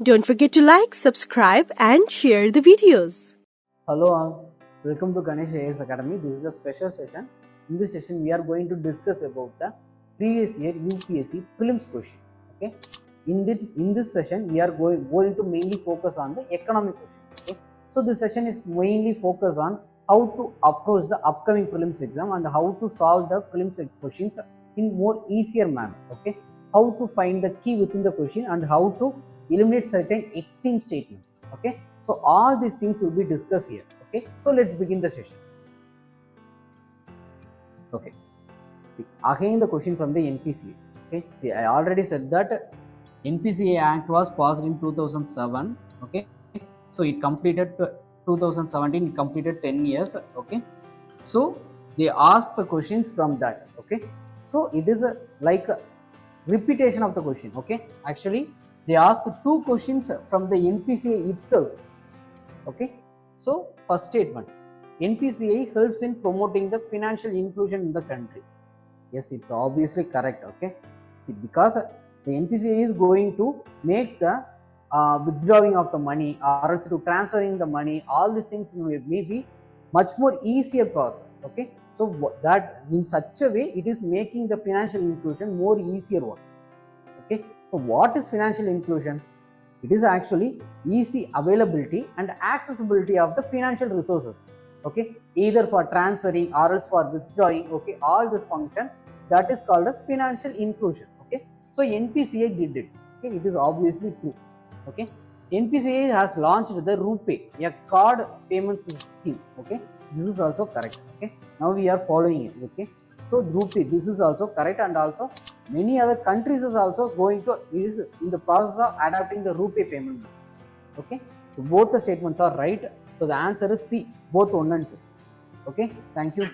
Don't forget to like, subscribe and share the videos. Hello all, welcome to Ganesh IAS Academy. This is a special session. In this session, we are going to discuss about the previous year UPSC prelims question. Okay. In this session, we are going to mainly focus on the economic questions. Okay. So this session is mainly focused on how to approach the upcoming prelims exam and how to solve the prelims questions in more easier manner. Okay. How to find the key within the question and how to eliminate certain extreme statements. Okay. So all these things will be discussed here. Okay. So let's begin the session. Okay. See, again the question from the NPCA. Okay. See, I already said that NPCA Act was passed in 2007. Okay. So it completed 2017. It completed 10 years. Okay. So they asked the questions from that. Okay. So it is like a repetition of the question. Okay. Actually, they asked two questions from the NPCA itself. Okay. So first statement, NPCA helps in promoting the financial inclusion in the country. Yes, it's obviously correct. Okay. See, because the NPCA is going to make the withdrawing of the money or else to transferring the money, all these things may be much more easier process. Okay. So that in such a way it is making the financial inclusion more easier one. Okay. So what is financial inclusion? It is actually easy availability and accessibility of the financial resources. Okay, either for transferring or else for withdrawing. Okay, all this function, that is called as financial inclusion. Okay, so NPCA did it. Okay, it is obviously true. Okay, NPCA has launched the RuPay, a card payment scheme. Okay, this is also correct. Okay, now we are following it. Okay, so RuPay, this is also correct, and also many other countries is also is in the process of adapting the RuPay payment. Okay, so both the statements are right. So the answer is C, both 1 and 2. Okay, thank you.